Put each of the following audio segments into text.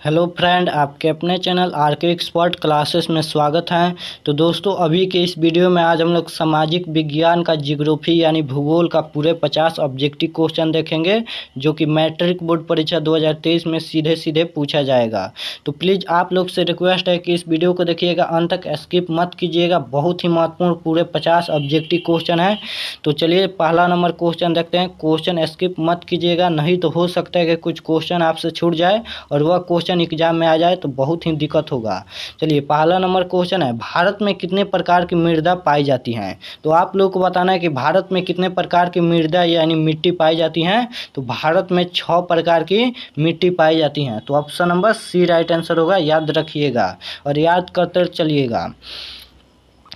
Hello friend, आपके अपने channel are के एक्सपर्ट क्लासेस में स्वागत है। तो दोस्तों, अभी के इस वीडियो में आज हम लोग सामाजिक विज्ञान का जियोग्राफी यानी भूगोल का पूरे 50 ऑब्जेक्टिव क्वेश्चन देखेंगे, जो कि मैट्रिक बोर्ड परीक्षा 2023 में सीधे सीधे पूछा जाएगा। तो प्लीज़ आप लोग से रिक्वेस्ट है कि इस वीडियो को देखिएगा, अंत तक स्किप मत कीजिएगा। बहुत ही महत्वपूर्ण पूरे 50 ऑब्जेक्टिव क्वेश्चन है। तो चलिए पहला नंबर क्वेश्चन देखते हैं। क्वेश्चन स्किप मत कीजिएगा, नहीं तो हो सकता है कि कुछ क्वेश्चन आपसे छूट जाए और वह क्वेश्चन एग्जाम में आ जाए तो बहुत ही दिक्कत होगा। चलिए पहला नंबर क्वेश्चन है, भारत में कितने प्रकार की मृदा पाई जाती हैं? तो आप लोग को बताना है कि भारत में कितने प्रकार की मृदा यानी मिट्टी पाई जाती हैं। तो भारत में 6 प्रकार की मिट्टी पाई जाती हैं। तो option number C right answer होगा, याद रखिएगा और याद करते चलिएगा।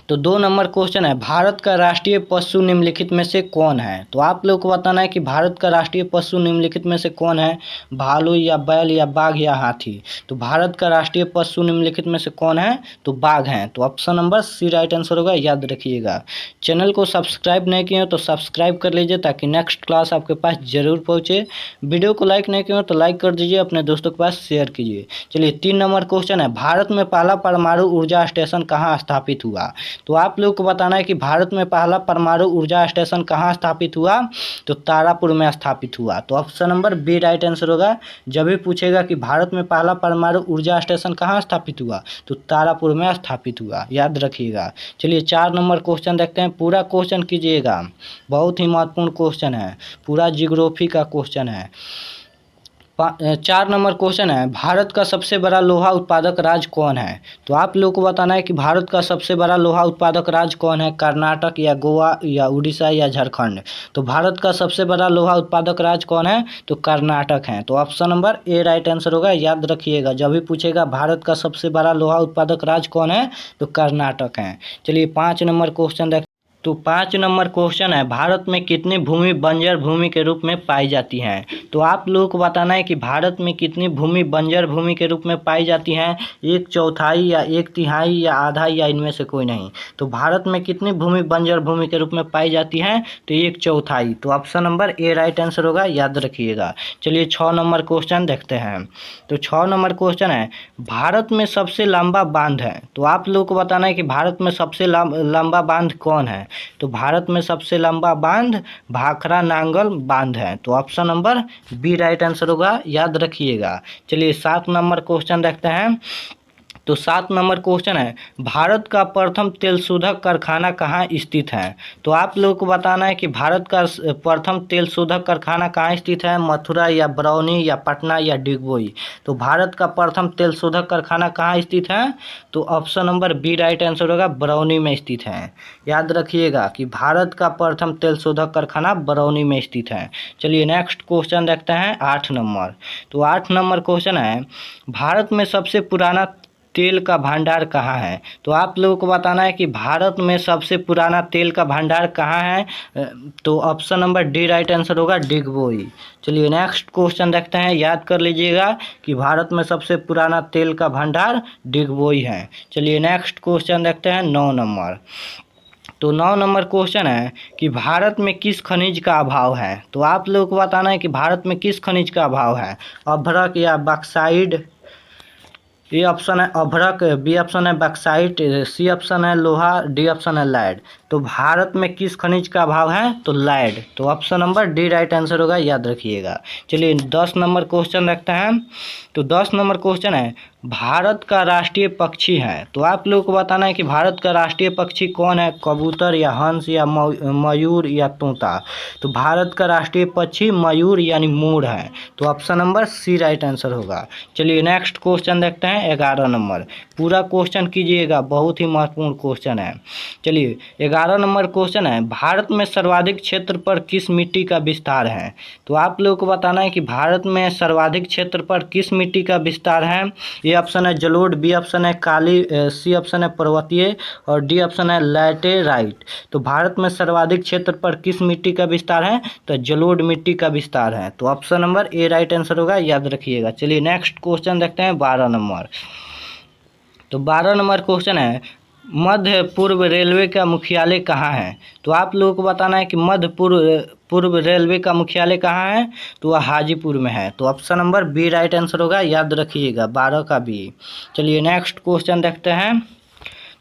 तो 2 नंबर क्वेश्चन है, भारत का राष्ट्रीय पशु निम्नलिखित में से कौन है? तो आप लोग को बताना है कि भारत का राष्ट्रीय पशु निम्नलिखित में से कौन है? भालू या बैल या बाघ या हाथी? तो भारत का राष्ट्रीय पशु निम्नलिखित में से कौन है? तो बाघ है। तो option number C right answer होगा, याद रखिएगा। चैनल को सब्सक्राइब नहीं किए हो तो सब्सक्राइब कर लीजिए ताकि नेक्स्ट क्लास आपके पास जरूर पहुँचे। वीडियो को लाइक नहीं किए हो तो लाइक कर दीजिए, अपने दोस्तों के पास शेयर कीजिए। चलिए 3 नंबर क्वेश्चन है, भारत में पहला परमाणु ऊर्जा स्टेशन कहाँ स्थापित हुआ? तो आप लोग को बताना है कि भारत में पहला परमाणु ऊर्जा स्टेशन कहाँ स्थापित हुआ? तो तारापुर में स्थापित हुआ। तो option number B right answer होगा। जब भी पूछेगा कि भारत में पहला परमाणु ऊर्जा स्टेशन कहाँ स्थापित हुआ, तो तारापुर में स्थापित हुआ, याद रखिएगा। चलिए 4 नंबर क्वेश्चन देखते हैं, पूरा क्वेश्चन कीजिएगा, बहुत ही महत्वपूर्ण क्वेश्चन है, पूरा जियोग्राफी का क्वेश्चन है। 4 नंबर क्वेश्चन है, भारत का सबसे बड़ा लोहा उत्पादक राज्य कौन है? तो आप लोग को बताना है कि भारत का सबसे बड़ा लोहा उत्पादक राज्य कौन है? कर्नाटक या गोवा या उड़ीसा या झारखंड? तो भारत का सबसे बड़ा लोहा उत्पादक राज्य कौन है? तो कर्नाटक है। तो option number A right answer होगा, याद रखिएगा। जब भी पूछेगा भारत का सबसे बड़ा लोहा उत्पादक राज्य कौन है, तो कर्नाटक है। चलिए 5 नंबर क्वेश्चन देख। तो 5 नंबर क्वेश्चन है, भारत में कितनी भूमि बंजर भूमि के रूप में पाई जाती हैं? तो आप लोगों को बताना है कि भारत में कितनी भूमि बंजर भूमि के रूप में पाई जाती हैं। 1/4 या 1/3 या आधा या इनमें से कोई नहीं। तो भारत में कितनी भूमि बंजर भूमि के रूप में पाई जाती हैं? तो 1/4। तो option number A right answer होगा, याद रखिएगा। चलिए 6 नंबर क्वेश्चन देखते हैं। तो 6 नंबर क्वेश्चन है, भारत में सबसे लंबा बांध है? तो आप लोग को बताना है कि भारत में सबसे लंबा बांध कौन है? तो भारत में सबसे लंबा बांध भाखड़ा नांगल बांध है। तो option number B right answer होगा, याद रखिएगा। चलिए 7 नंबर क्वेश्चन देखते हैं। तो 7 नंबर क्वेश्चन है, भारत का प्रथम तेल शोधक कारखाना कहाँ स्थित है? तो आप लोगों को बताना है कि भारत का प्रथम तेल शोधक कारखाना कहाँ स्थित है? मथुरा या बरौनी या पटना या डिगबोई? तो भारत का प्रथम तेल शोधक कारखाना कहाँ स्थित है? तो option number B right answer होगा, बरौनी में स्थित है। याद रखिएगा कि भारत का प्रथम तेल शोधक कारखाना बरौनी में स्थित है। चलिए नेक्स्ट क्वेश्चन देखते हैं, 8 नंबर। तो 8 नंबर क्वेश्चन है, भारत में सबसे पुराना तेल का भंडार कहाँ है? तो आप लोगों को बताना है कि भारत में सबसे पुराना तेल का भंडार कहाँ है? तो option number D right answer होगा, डिगबोई। चलिए नेक्स्ट क्वेश्चन देखते हैं, याद कर लीजिएगा कि भारत में सबसे पुराना तेल का भंडार डिगबोई है। चलिए नेक्स्ट क्वेश्चन देखते हैं, 9 नंबर। तो 9 नंबर क्वेश्चन है कि भारत में किस खनिज का अभाव है? तो आप लोगों को बताना है कि भारत में किस खनिज का अभाव है? अभ्रक या बॉक्साइड? ए ऑप्शन है अभ्रक, बी ऑप्शन है बॉक्साइट, सी ऑप्शन है लोहा, डी ऑप्शन है लैड। तो भारत में किस खनिज का अभाव है? तो लैड। तो option number D right answer होगा, याद रखिएगा। चलिए 10 नंबर क्वेश्चन रखते हैं। तो 10 नंबर क्वेश्चन है, भारत का राष्ट्रीय पक्षी है? तो आप लोगों को बताना है कि भारत का राष्ट्रीय पक्षी कौन है? कबूतर या हंस या मयूर या तोता? तो भारत का राष्ट्रीय पक्षी मयूर यानी मोर है। तो option number C right answer होगा। चलिए नेक्स्ट क्वेश्चन देखते हैं, 11 नंबर। पूरा क्वेश्चन कीजिएगा, बहुत ही महत्वपूर्ण क्वेश्चन है। चलिए 11 नंबर क्वेश्चन है, भारत में सर्वाधिक क्षेत्र पर किस मिट्टी का विस्तार है? तो आप लोगों को बताना है कि भारत में सर्वाधिक क्षेत्र पर किस मिट्टी का विस्तार है। ए ऑप्शन है जलोढ़, बी ऑप्शन है काली, सी ऑप्शन है पर्वतीय और डी ऑप्शन है लैटेराइट। तो भारत में सर्वाधिक क्षेत्र पर किस मिट्टी का विस्तार है? तो जलोढ़ मिट्टी का विस्तार है। तो option number A right answer होगा, याद रखिएगा। चलिए नेक्स्ट क्वेश्चन देखते हैं, 12 नंबर। तो 12 नंबर क्वेश्चन है, मध्य पूर्व रेलवे का मुख्यालय कहाँ है? तो आप लोगों को बताना है कि मध्य पूर्व रेलवे का मुख्यालय कहाँ है? तो वह हाजीपुर में है। तो option number B right answer होगा, याद रखिएगा, 12 का बी। चलिए नेक्स्ट क्वेश्चन देखते हैं।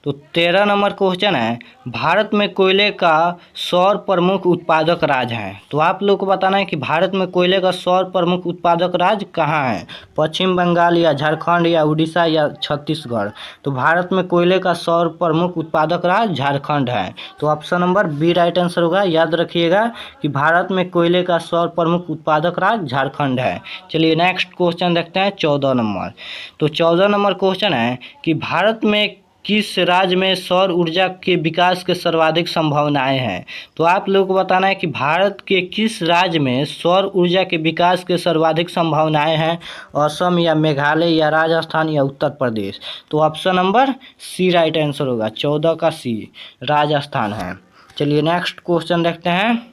तो 13 नंबर क्वेश्चन है, भारत में कोयले का सौर प्रमुख उत्पादक राज्य है। तो आप लोग को बताना है कि भारत में कोयले का सौर प्रमुख उत्पादक राज्य कहाँ है? पश्चिम बंगाल या झारखंड या उड़ीसा या छत्तीसगढ़? तो भारत में कोयले का सौर प्रमुख उत्पादक राज्य झारखंड है। तो option number B right answer होगा, याद रखिएगा कि भारत में कोयले का सौर प्रमुख उत्पादक राज्य झारखंड है। चलिए नेक्स्ट क्वेश्चन देखते हैं 14 नंबर। तो 14 नंबर क्वेश्चन है कि भारत में किस राज्य में सौर ऊर्जा के विकास के सर्वाधिक संभावनाएं हैं? तो आप लोगों को बताना है कि भारत के किस राज्य में सौर ऊर्जा के विकास के सर्वाधिक संभावनाएं हैं? असम या मेघालय या राजस्थान या उत्तर प्रदेश? तो option number C right answer होगा, 14 का सी, राजस्थान है। चलिए नेक्स्ट क्वेश्चन देखते हैं।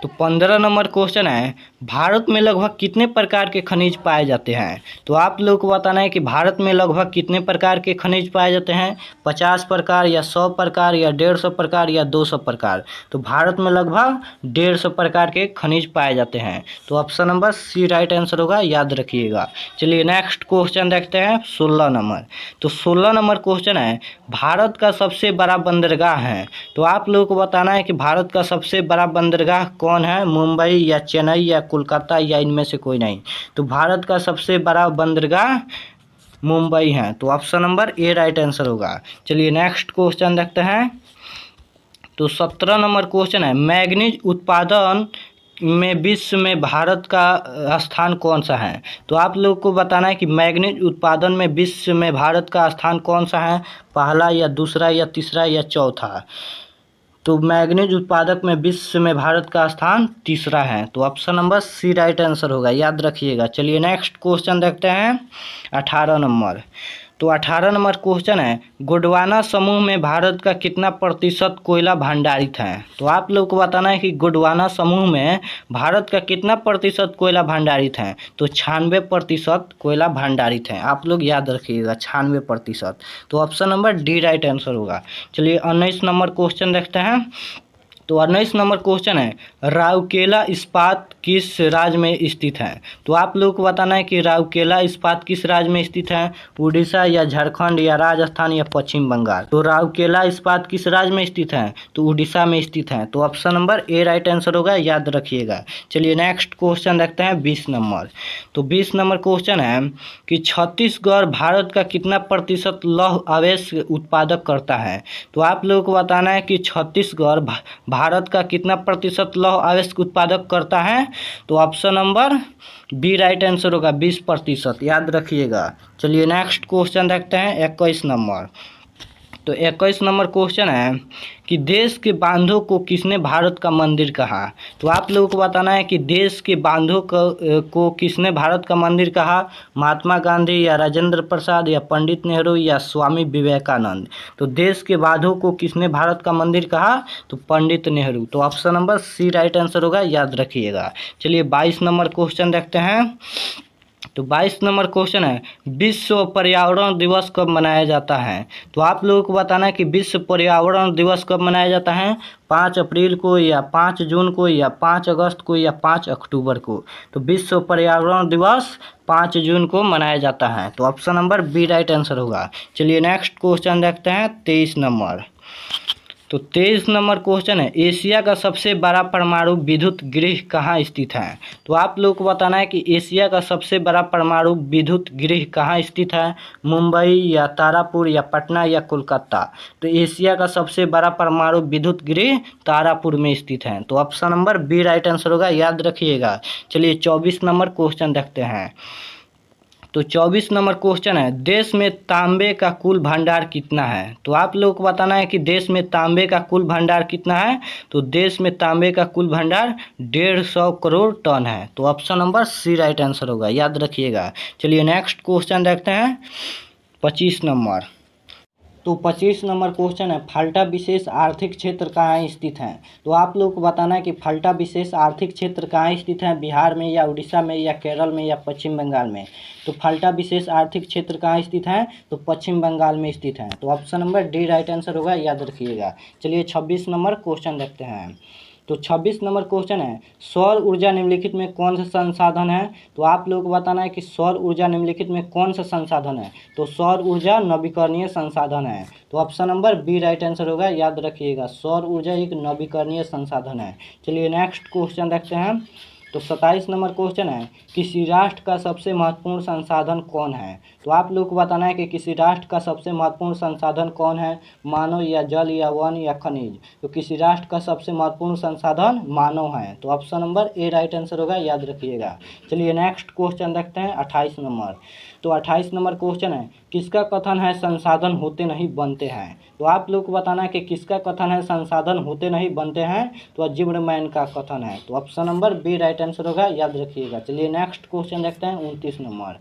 तो 15 नंबर क्वेश्चन है, भारत में लगभग कितने प्रकार के खनिज पाए जाते हैं? तो आप लोगों को बताना है कि भारत में लगभग कितने प्रकार के खनिज पाए जाते हैं? 50 प्रकार या 100 प्रकार या 150 प्रकार या 200 प्रकार? तो भारत में लगभग 150 प्रकार के खनिज पाए जाते हैं। तो option number C right answer होगा, याद रखिएगा। चलिए नेक्स्ट क्वेश्चन देखते हैं 16 नंबर। तो 16 नंबर क्वेश्चन है, भारत का सबसे बड़ा बंदरगाह है। तो आप लोगों को बताना है कि भारत का सबसे बड़ा बंदरगाह कौन है? मुंबई या चेन्नई या कोलकाता या इनमें से कोई नहीं? तो भारत का सबसे बड़ा बंदरगाह मुंबई है। तो option number A right answer होगा। चलिए नेक्स्ट क्वेश्चन देखते हैं। तो 17 नंबर क्वेश्चन है, मैग्नीज उत्पादन में विश्व में भारत का स्थान कौन सा है? तो आप लोग को बताना है कि मैग्नीज उत्पादन में विश्व में भारत का स्थान कौन सा है? पहला या दूसरा या तीसरा या चौथा? तो मैग्नीज उत्पादक में विश्व में भारत का स्थान तीसरा है। तो option number C right answer होगा, याद रखिएगा। चलिए नेक्स्ट क्वेश्चन देखते हैं 18 नंबर। तो 18 नंबर क्वेश्चन है, गोंडवाना समूह में भारत का कितना प्रतिशत कोयला भंडारित है? तो आप लोग को बताना है कि गोंडवाना समूह में भारत का कितना प्रतिशत कोयला भंडारित है? तो 96% कोयला भंडारित है। आप लोग याद रखिएगा, 96%। तो option number D right answer होगा। चलिए 19 नंबर क्वेश्चन देखते हैं। तो 19 नंबर क्वेश्चन है, राउरकेला इस्पात किस राज्य में स्थित है? तो आप लोग को बताना है कि राउरकेला इस्पात किस राज्य में स्थित है? उड़ीसा या झारखंड या राजस्थान या पश्चिम बंगाल? तो राउरकेला इस्पात किस राज्य में स्थित है? तो उड़ीसा में स्थित है। तो option number A right answer होगा, याद रखिएगा। चलिए नेक्स्ट क्वेश्चन देखते हैं 20 नंबर। तो 20 नंबर क्वेश्चन है कि छत्तीसगढ़ भारत का कितना प्रतिशत लौह अवयव उत्पादक करता है? तो आप लोगों को बताना है कि छत्तीसगढ़ भारत का कितना प्रतिशत लौह अवयव उत्पादक करता है? तो option number B right answer होगा, 20%, याद रखिएगा। चलिए नेक्स्ट क्वेश्चन देखते हैं 21 नंबर। तो 21 नंबर क्वेश्चन है कि देश के बांधों को किसने भारत का मंदिर कहा? तो आप लोगों को बताना है कि देश के बांधों को किसने भारत का मंदिर कहा? महात्मा गांधी या राजेंद्र प्रसाद या पंडित नेहरू या स्वामी विवेकानंद? तो देश के बांधों को किसने भारत का मंदिर कहा? तो पंडित नेहरू। तो option number C right answer होगा, याद रखिएगा। चलिए 22 नंबर क्वेश्चन देखते हैं। तो 22 नंबर क्वेश्चन है, विश्व पर्यावरण दिवस कब मनाया जाता है? तो आप लोगों को बताना है कि विश्व पर्यावरण दिवस कब मनाया जाता है? 5 अप्रैल को या 5 जून को या 5 अगस्त को या 5 अक्टूबर को? तो विश्व पर्यावरण दिवस 5 जून को मनाया जाता है। तो option number B right answer होगा। चलिए नेक्स्ट क्वेश्चन देखते हैं 23 नंबर। तो 23 नंबर क्वेश्चन है, एशिया का सबसे बड़ा परमाणु विद्युत गृह कहाँ स्थित है? तो आप लोग को बताना है कि एशिया का सबसे बड़ा परमाणु विद्युत गृह कहाँ स्थित है? मुंबई या तारापुर या पटना या कोलकाता? तो एशिया का सबसे बड़ा परमाणु विद्युत गृह तारापुर में स्थित है। तो option number B right answer होगा, याद रखिएगा। चलिए 24 नंबर क्वेश्चन देखते हैं। तो 24 नंबर क्वेश्चन है, देश में तांबे का कुल भंडार कितना है? तो आप लोग को बताना है कि देश में तांबे का कुल भंडार कितना है? तो देश में तांबे का कुल भंडार 150 करोड़ टन है। तो option number C right answer होगा, याद रखिएगा। चलिए नेक्स्ट क्वेश्चन देखते हैं 25 नंबर। तो 25 नंबर क्वेश्चन है, फल्टा विशेष आर्थिक क्षेत्र कहाँ स्थित है। तो आप लोग को बताना है कि फल्टा विशेष आर्थिक क्षेत्र कहाँ स्थित है, बिहार में या उड़ीसा में या केरल में या पश्चिम बंगाल में। तो फल्टा विशेष आर्थिक क्षेत्र कहाँ स्थित है, तो पश्चिम बंगाल में स्थित है। तो option number D right answer होगा, याद रखिएगा। चलिए 26 नंबर क्वेश्चन देखते हैं। तो 26 नंबर क्वेश्चन है, सौर ऊर्जा निम्नलिखित में कौन सा संसाधन है। तो आप लोग को बताना है कि सौर ऊर्जा निम्नलिखित में कौन सा संसाधन है। तो सौर ऊर्जा नवीकरणीय संसाधन है। तो option number B right answer होगा, याद रखिएगा। सौर ऊर्जा एक नवीकरणीय संसाधन है। चलिए नेक्स्ट क्वेश्चन देखते हैं। तो 27 नंबर क्वेश्चन है, किसी राष्ट्र का सबसे महत्वपूर्ण संसाधन कौन है। तो आप लोग को बताना है कि किसी राष्ट्र का सबसे महत्वपूर्ण संसाधन कौन है, मानव या जल या वन या खनिज। तो किसी राष्ट्र का सबसे महत्वपूर्ण संसाधन मानव है। तो option number A right answer होगा, याद रखिएगा। चलिए नेक्स्ट क्वेश्चन देखते हैं 28 नंबर। तो 28 नंबर क्वेश्चन है, किसका कथन है संसाधन होते नहीं बनते हैं। तो आप लोग को बताना है कि किसका कथन है संसाधन होते नहीं बनते हैं। तो जिब्रमैन का कथन है। तो option number B right answer होगा, याद रखिएगा। चलिए नेक्स्ट क्वेश्चन देखते हैं 29 नंबर।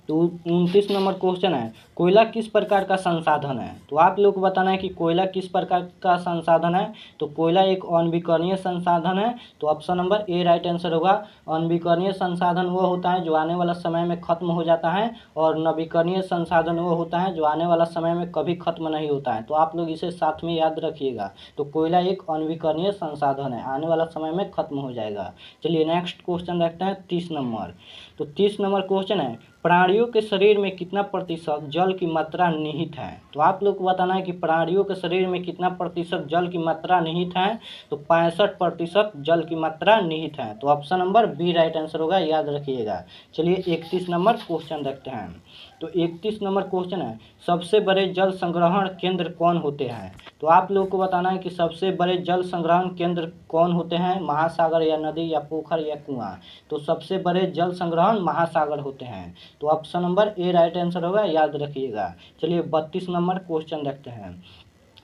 तो 29 नंबर क्वेश्चन है, कोयला किस प्रकार का संसाधन है। तो आप लोग को बताना है कि कोयला किस प्रकार का संसाधन है। तो कोयला एक अनवीकरणीय संसाधन है। तो option number A right answer होगा। अनवीकरणीय संसाधन वो होता है जो आने वाला समय में खत्म हो जाता है, और नवीकरणीय संसाधन वो होता है जो आने वाला समय में कभी खत्म नहीं होता है। तो आप लोग इसे साथ में याद रखिएगा। तो कोयला एक अनवीकरणीय संसाधन है, आने वाला समय में खत्म हो जाएगा। चलिए नेक्स्ट क्वेश्चन देखते हैं 30 नंबर। तो 30 नंबर क्वेश्चन है, प्राणियों के शरीर में कितना प्रतिशत जल की मात्रा निहित है। तो आप लोग को बताना है कि प्राणियों के शरीर में कितना प्रतिशत जल की मात्रा निहित है। तो 65% जल की मात्रा निहित है। तो option number B right answer होगा, याद रखिएगा। चलिए 31 नंबर क्वेश्चन देखते हैं। तो 31 नंबर क्वेश्चन है, सबसे बड़े जल संग्रहण केंद्र कौन होते हैं। तो आप लोग को बताना है कि सबसे बड़े जल संग्रहण केंद्र कौन होते हैं, महासागर या नदी या पोखर या कुआं। तो सबसे बड़े जल संग्रहण महासागर होते हैं। तो option number A right answer होगा, याद रखिएगा। चलिए 32 नंबर क्वेश्चन देखते हैं।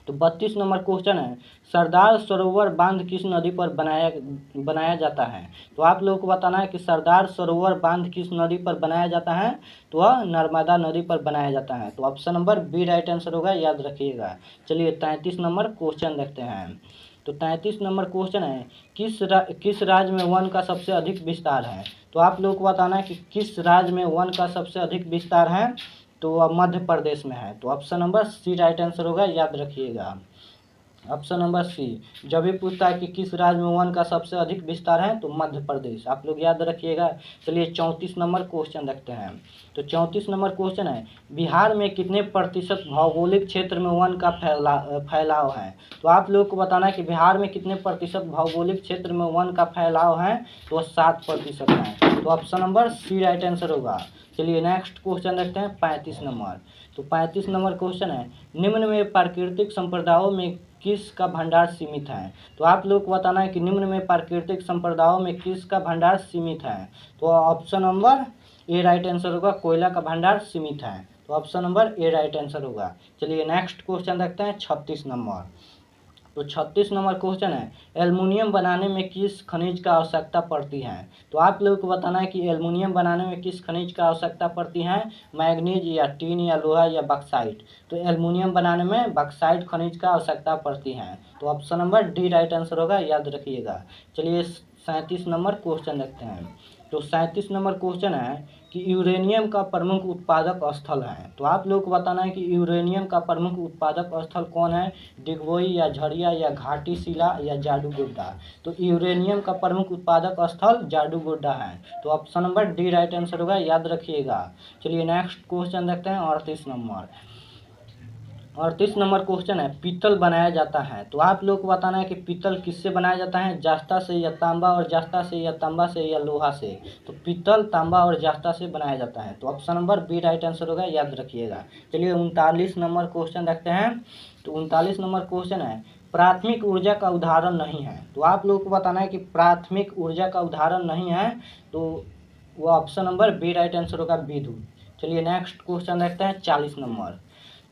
तो 32 नंबर क्वेश्चन है, सरदार सरोवर बांध किस नदी पर बनाया जाता है। तो आप लोगों को बताना है कि सरदार सरोवर बांध किस नदी पर बनाया जाता है। तो वह नर्मदा नदी पर बनाया जाता है। तो option number B right answer होगा, याद रखिएगा। चलिए 33 नंबर क्वेश्चन देखते हैं। तो 33 नंबर क्वेश्चन है, किस राज्य में वन का सबसे अधिक विस्तार है। तो आप लोगों को बताना है कि किस राज्य में वन का सबसे अधिक विस्तार है। तो वह मध्य प्रदेश में है। तो option number C right answer होगा, याद रखिएगा। ऑप्शन नंबर सी, जब भी पूछता है कि किस राज्य में वन का सबसे अधिक विस्तार है, तो मध्य प्रदेश, आप लोग याद रखिएगा। चलिए 34 नंबर क्वेश्चन देखते हैं। तो 34 नंबर क्वेश्चन है, बिहार में कितने प्रतिशत भौगोलिक क्षेत्र में वन का फैलाव है। तो आप लोग को बताना है कि बिहार में कितने प्रतिशत भौगोलिक क्षेत्र में वन का फैलाव है। तो 7% है। तो option number C right answer होगा। चलिए नेक्स्ट क्वेश्चन देखते हैं 35 नंबर। तो 35 नंबर क्वेश्चन है, निम्न में प्राकृतिक संप्रदायों में किसका भंडार सीमित है। तो आप लोग को बताना है कि निम्न में प्राकृतिक संप्रदायों में किसका भंडार सीमित है। तो option number A right answer होगा, कोयला का भंडार सीमित है। तो option number A right answer होगा। चलिए नेक्स्ट क्वेश्चन देखते हैं 36 नंबर। तो 36 नंबर क्वेश्चन है, एल्युमिनियम बनाने में किस खनिज का आवश्यकता पड़ती है। तो आप लोगों को बताना है कि एल्युमिनियम बनाने में किस खनिज का आवश्यकता पड़ती है, मैग्नीज या टीन या लोहा या बक्साइट। तो एल्युमिनियम बनाने में बक्साइट खनिज का आवश्यकता पड़ती है। तो option number D right answer होगा, याद रखिएगा। चलिए 37 नंबर क्वेश्चन देखते हैं। तो 37 नंबर क्वेश्चन है कि यूरेनियम का प्रमुख उत्पादक स्थल है। तो आप लोग को बताना है कि यूरेनियम का प्रमुख उत्पादक स्थल कौन है, डिगबोई या झरिया या घाटी शिला या जादूगोड्डा। तो यूरेनियम का प्रमुख उत्पादक स्थल जादूगोड्डा है। तो option number D right answer होगा, याद रखिएगा। चलिए नेक्स्ट क्वेश्चन देखते हैं 38 नंबर। 38 नंबर क्वेश्चन है, पीतल बनाया जाता है। तो आप लोग को बताना है कि पीतल किससे बनाया जाता है, जास्ता से या तांबा और जास्ता से या तांबा से या लोहा से। तो पीतल तांबा और जास्ता से बनाया जाता है। तो option number B right answer होगा, याद रखिएगा। चलिए 39 नंबर क्वेश्चन देखते हैं। तो 39 नंबर क्वेश्चन है, प्राथमिक ऊर्जा का उदाहरण नहीं है। तो आप लोग को बताना है कि प्राथमिक ऊर्जा का उदाहरण नहीं है। तो वो option number B right answer होगा, विद्युत। चलिए नेक्स्ट क्वेश्चन देखते हैं 40 नंबर।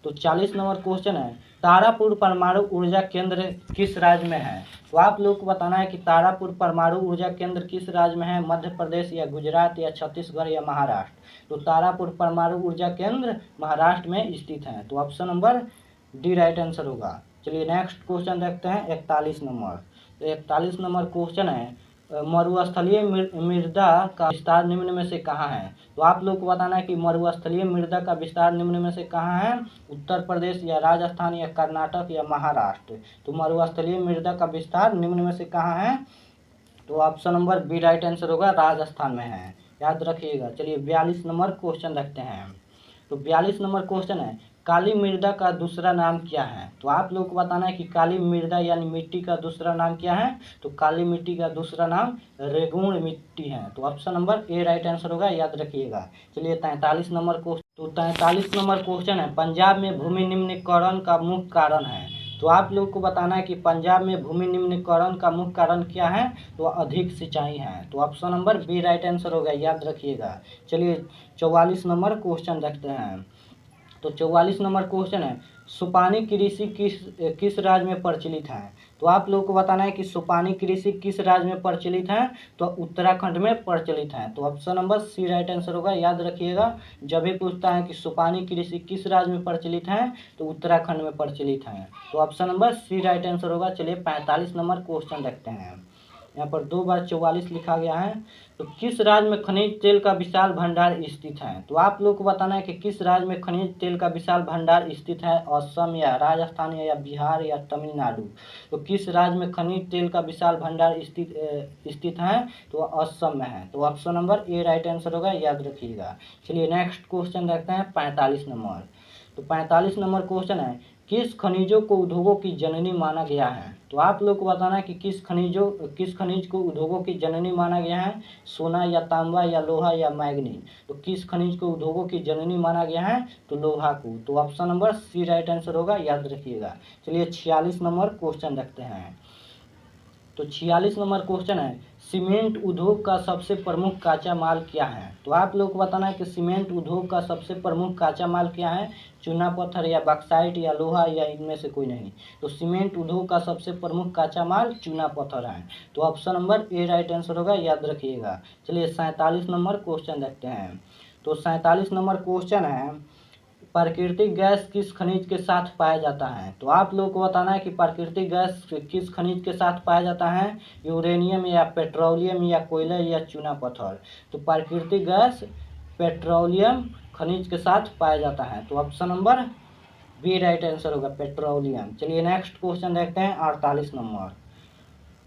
तो 40 नंबर क्वेश्चन है, तारापुर परमाणु ऊर्जा केंद्र किस राज्य में है? तो आप लोग को बताना है कि तारापुर परमाणु ऊर्जा केंद्र किस राज्य में है, मध्य प्रदेश या गुजरात या छत्तीसगढ़ या महाराष्ट्र। तो तारापुर परमाणु ऊर्जा केंद्र महाराष्ट्र में स्थित है। तो option number D right answer होगा। चलिए नेक्स्ट क्वेश्चन देखते हैं 41 नंबर। तो 41 नंबर क्वेश्चन है, मरुस्थलीय मृदा का विस्तार निम्न में से कहाँ है? तो आप लोग को बताना है कि मरुस्थलीय मृदा का विस्तार निम्न में से कहाँ है, उत्तर प्रदेश या राजस्थान या कर्नाटक या महाराष्ट्र। तो मरुस्थलीय मृदा का विस्तार निम्न में से कहाँ है? तो option number B right answer होगा, राजस्थान में है, याद रखिएगा। चलिए 42 नंबर क्वेश्चन रखते हैं। तो 42 नंबर क्वेश्चन है, काली मृदा का दूसरा नाम क्या है? तो आप लोग को बताना है कि काली मृदा यानी मिट्टी का दूसरा नाम क्या है? तो काली मिट्टी का दूसरा नाम रेगुण मिट्टी है। तो option number A right answer होगा, याद रखिएगा। चलिए 43 नंबर क्वेश्चन। तो 43 नंबर क्वेश्चन है, पंजाब में भूमि निम्नीकरण का मुख्य कारण है। तो आप लोग को बताना है कि पंजाब में भूमि निम्नीकरण का मुख्य कारण क्या है? तो अधिक सिंचाई है। तो option number B right answer होगा, याद रखिएगा। चलिए 44 नंबर क्वेश्चन देखते हैं। तो 44 नंबर क्वेश्चन है, सुपानी कृषि किस राज्य में प्रचलित है? तो आप लोग को बताना है कि सुपानी कृषि किस राज्य में प्रचलित है? तो उत्तराखंड में प्रचलित है। तो option number C right answer होगा, याद रखिएगा। जब भी पूछता है कि सुपानी कृषि किस राज्य में प्रचलित है, तो उत्तराखंड में प्रचलित है। तो option number C right answer होगा। चलिए 45 नंबर क्वेश्चन देखते हैं। यहाँ पर 2 बार 44 लिखा गया है। तो किस राज्य में खनिज तेल का विशाल भंडार स्थित है? तो आप लोग को बताना है कि किस राज्य में खनिज तेल का विशाल भंडार स्थित है, असम या राजस्थान या बिहार या तमिलनाडु। तो किस राज्य में खनिज तेल का विशाल भंडार स्थित है? तो असम में है। तो option number A right answer होगा, याद रखिएगा। चलिए नेक्स्ट क्वेश्चन देखते हैं 45 नंबर। तो 45 नंबर क्वेश्चन है, किस खनिजों को उद्योगों की जननी माना गया है? तो आप लोग को बताना है कि किस खनिज को उद्योगों की जननी माना गया है, सोना या तांबा या लोहा या मैग्नीज। तो किस खनिज को उद्योगों की जननी माना गया है? तो लोहा को। तो option number C right answer होगा, याद रखिएगा। चलिए 46 नंबर क्वेश्चन रखते हैं। तो 46 नंबर क्वेश्चन है, सीमेंट उद्योग का सबसे प्रमुख कच्चा माल क्या है? तो आप लोग को बताना है कि सीमेंट उद्योग का सबसे प्रमुख कच्चा माल क्या है, चूना पत्थर या बॉक्साइट या लोहा या इनमें से कोई नहीं। तो सीमेंट उद्योग का सबसे प्रमुख कच्चा माल चूना पत्थर है। तो option number A right answer होगा, याद रखिएगा। चलिए 47 नंबर क्वेश्चन देखते हैं। तो 47 नंबर क्वेश्चन है, प्राकृतिक गैस किस खनिज के साथ पाया जाता है? तो आप लोग को बताना है कि प्राकृतिक गैस किस खनिज के साथ पाया जाता है, यूरेनियम या पेट्रोलियम या कोयला या चूना पत्थर। तो प्राकृतिक गैस पेट्रोलियम खनिज के साथ पाया जाता है। तो option number B right answer होगा, पेट्रोलियम। चलिए नेक्स्ट क्वेश्चन देखते हैं 48 नंबर।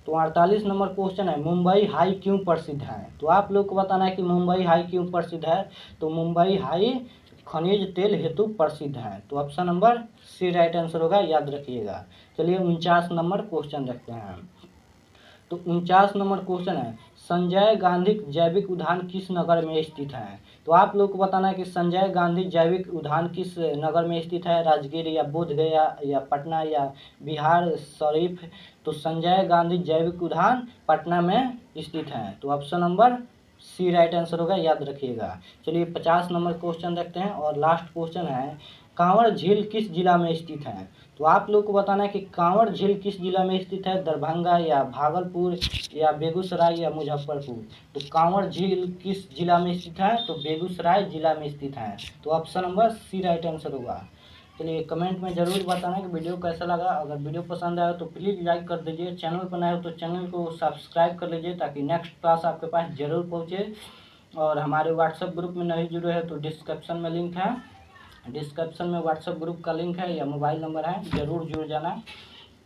तो 48 नंबर क्वेश्चन है, मुंबई हाई क्यों प्रसिद्ध है? तो आप लोग को बताना है कि मुंबई हाई क्यों प्रसिद्ध है। तो मुंबई हाई खनिज तेल हेतु प्रसिद्ध है। तो option number C right answer होगा, याद रखिएगा। चलिए 49 नंबर क्वेश्चन देखते हैं। तो 49 नंबर क्वेश्चन है, संजय गांधी जैविक उद्यान किस नगर में स्थित है? तो आप लोग को बताना है कि संजय गांधी जैविक उद्यान किस नगर में स्थित है, राजगीर या बोधगया या पटना या बिहार शरीफ। तो संजय गांधी जैविक उद्यान पटना में स्थित है। तो option number C right answer होगा, याद रखिएगा। चलिए 50 नंबर क्वेश्चन देखते हैं और लास्ट क्वेश्चन है, कांवड़ झील किस जिला में स्थित है? तो आप लोग को बताना है कि कांवड़ झील किस जिला में स्थित है, दरभंगा या भागलपुर या बेगूसराय या मुजफ्फरपुर। तो कांवड़ झील किस जिला में स्थित है? तो बेगूसराय जिला में स्थित है। तो option number C right answer होगा। चलिए कमेंट में ज़रूर बताना कि वीडियो कैसा लगा। अगर वीडियो पसंद आया तो प्लीज़ लाइक कर दीजिए, चैनल पर नए हो तो चैनल को सब्सक्राइब कर लीजिए ताकि नेक्स्ट क्लास आपके पास ज़रूर पहुँचे। और हमारे व्हाट्सएप ग्रुप में नहीं जुड़े हैं तो डिस्क्रिप्शन में लिंक है, डिस्क्रिप्शन में व्हाट्सएप ग्रुप का लिंक है या मोबाइल नंबर है, ज़रूर जुड़ जाना।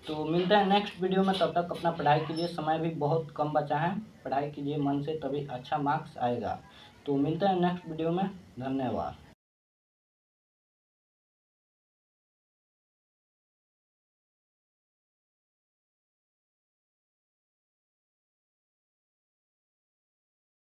तो मिलते हैं नेक्स्ट वीडियो में, तब तक अपना पढ़ाई कीजिए, समय भी बहुत कम बचा है, पढ़ाई कीजिए मन से, तभी अच्छा मार्क्स आएगा। तो मिलते हैं नेक्स्ट वीडियो में, धन्यवाद।